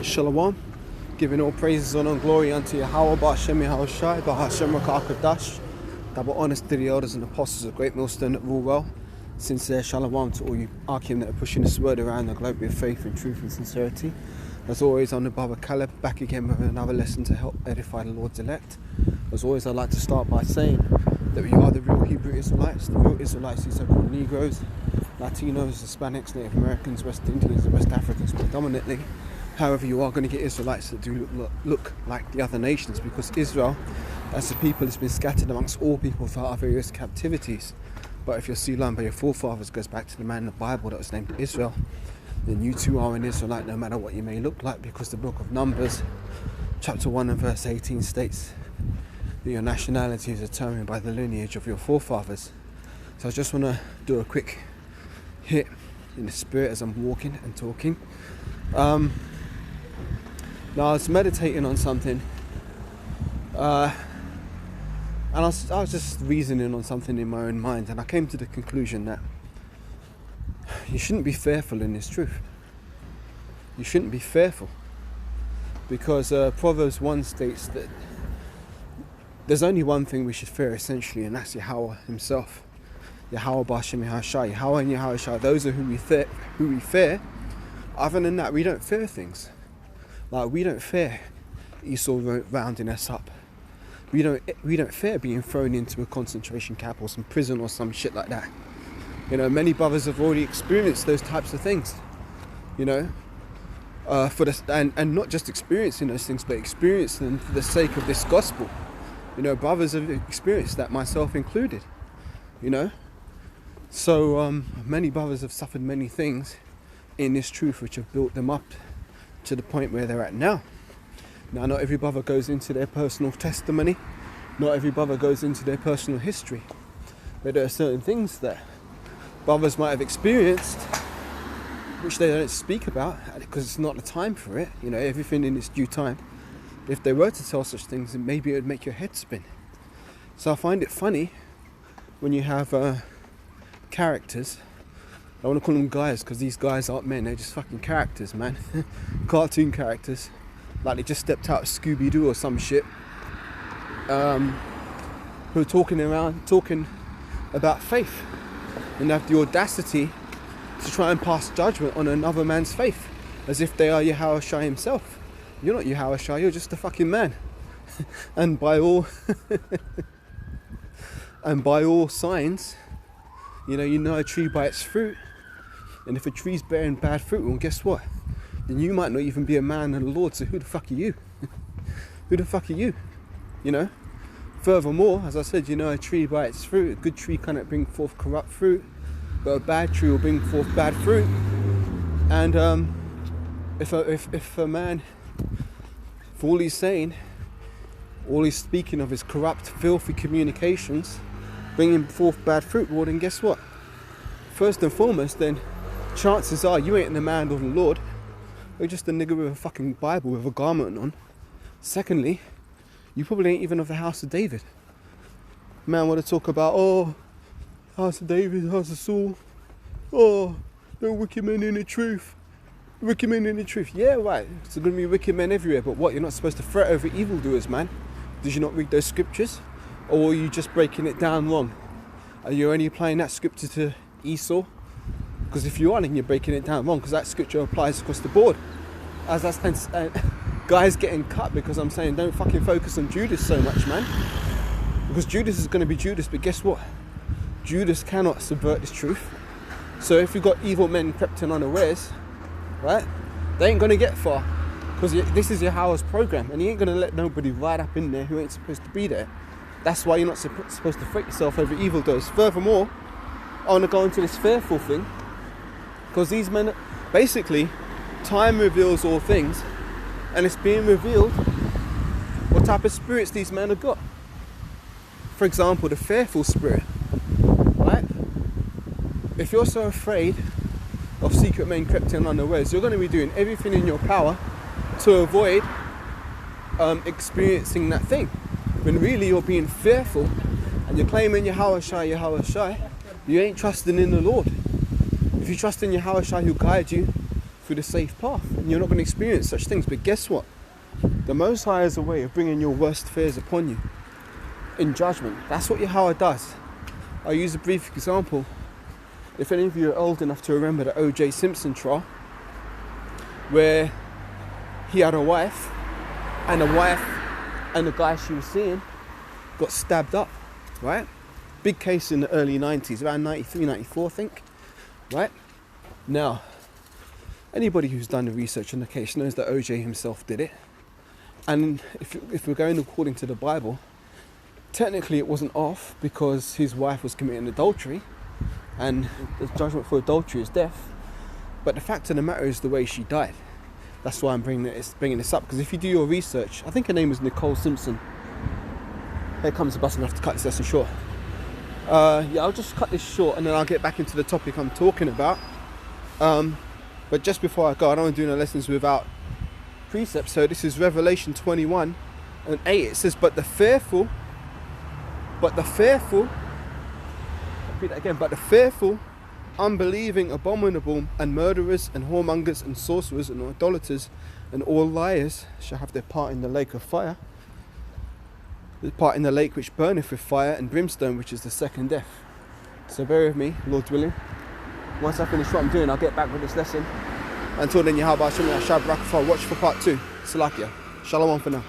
Shalom, giving all praises, honor and glory unto Yahweh, Ba'Shem Yahushai, Ba'Hashem Rakakadash. Double honors to the elders and apostles of Great Millstone that rule well. Sincere shalom to all you Arkim that are pushing this word around the globe with faith and truth and sincerity. As always, I'm the Baba Caleb, back again with another lesson to help edify the Lord's elect. As always, I'd like to start by saying that we are the real Hebrew Israelites, the real Israelites, these so-called Negroes, Latinos, Hispanics, Native Americans, West Indians and West Africans predominantly. However, you are going to get Israelites that do look like the other nations, because Israel, as a people, has been scattered amongst all people throughout our various captivities. But if your sea line by your forefathers goes back to the man in the Bible that was named Israel, then you too are an Israelite, no matter what you may look like, because the book of Numbers, chapter 1 and verse 18 states that your nationality is determined by the lineage of your forefathers. So I just want to do a quick hit in the spirit as I'm walking and talking. Now I was meditating on something, and I was just reasoning on something in my own mind, and I came to the conclusion that you shouldn't be fearful in this truth. You shouldn't be fearful, because Proverbs 1 states that there's only one thing we should fear, essentially, and that's Yahweh himself. Yahweh Ba'Shem Yahushai, Yahweh and Yahushai, those are who we fear. Other than that, we don't fear things. Like, we don't fear Esau rounding us up. We don't fear being thrown into a concentration camp or some prison or some shit like that. You know, many brothers have already experienced those types of things. You know, and not just experiencing those things, but experiencing them for the sake of this gospel. You know, brothers have experienced that, myself included. You know, so many brothers have suffered many things in this truth, which have built them up to the point where they're at now. Now, not every brother goes into their personal testimony, not every brother goes into their personal history, but there are certain things that brothers might have experienced which they don't speak about because it's not the time for it. You know, everything in its due time. If they were to tell such things, then maybe it would make your head spin. So I find it funny when you have characters. I want to call them guys, because these guys aren't men, they're just fucking characters, man. Cartoon characters, like they just stepped out of Scooby-Doo or some shit, who are talking about faith, and have the audacity to try and pass judgment on another man's faith, as if they are Yahushua himself. You're not Yahushua, you're just a fucking man. and by all signs, you know a tree by its fruit. And if a tree's bearing bad fruit, well, guess what? Then you might not even be a man of the Lord, so who the fuck are you? Who the fuck are you? You know? Furthermore, as I said, you know a tree by its fruit. A good tree cannot bring forth corrupt fruit, but a bad tree will bring forth bad fruit. And if a man, for all he's saying, all he's speaking of is corrupt, filthy communications, bringing forth bad fruit, well then guess what? First and foremost, then, chances are you ain't the man of the Lord. You're just a nigger with a fucking Bible with a garment on. Secondly, you probably ain't even of the house of David. Man want to talk about, house of David, house of Saul. Oh, no wicked men in the truth. Wicked men in the truth. Yeah, right. There's going to be wicked men everywhere. But what, you're not supposed to fret over evildoers, man? Did you not read those scriptures? Or are you just breaking it down wrong? Are you only applying that scripture to Esau? Because if you are, then you're breaking it down wrong, because that scripture applies across the board. As that's guys getting cut because I'm saying don't fucking focus on Judas so much, man. Because Judas is going to be Judas, but guess what? Judas cannot subvert this truth. So if you've got evil men crept in unawares, right, they ain't going to get far. Because this is Yahweh's program, and he ain't going to let nobody ride up in there who ain't supposed to be there. That's why you're not supposed to fret yourself over evildoers. Furthermore, I want to go into this fearful thing, because these men, basically, time reveals all things, and it's being revealed what type of spirits these men have got. For example, the fearful spirit, right? If you're so afraid of secret men crept in unawares, you're going to be doing everything in your power to avoid experiencing that thing. When really you're being fearful, and you're claiming Yahushua, you ain't trusting in the Lord. If you trust in Yahushua, he'll guide you through the safe path, and you're not going to experience such things. But guess what? The Most High has a way of bringing your worst fears upon you in judgment. That's what Yahweh does. I'll use a brief example. If any of you are old enough to remember the O.J. Simpson trial, where he had a wife, and the guy she was seeing got stabbed up, right? Big case in the early 90s, around 93, 94, I think, right? Now, anybody who's done the research on the case knows that O.J. himself did it. And if we're going according to the Bible, technically it wasn't off because his wife was committing adultery, and the judgment for adultery is death. But the fact of the matter is the way she died. That's why I'm bringing this up, because if you do your research, I think her name was Nicole Simpson. Here comes the bus, and I have to cut this lesson short. Yeah, I'll just cut this short and then I'll get back into the topic I'm talking about. But just before I go, I don't want to do no lessons without precepts. So this is Revelation 21 and 8. It says, but the fearful, repeat that again, but the fearful, unbelieving, abominable, and murderers, and whoremongers, and sorcerers, and idolaters, and all liars shall have their part in the lake of fire, the part in the lake which burneth with fire and brimstone, which is the second death. So bear with me, Lord willing. Once I finish what I'm doing, I'll get back with this lesson. Until then, Yahweh Hashem Yashab Rakafah. Watch for part 2. Salakia. Shalom for now.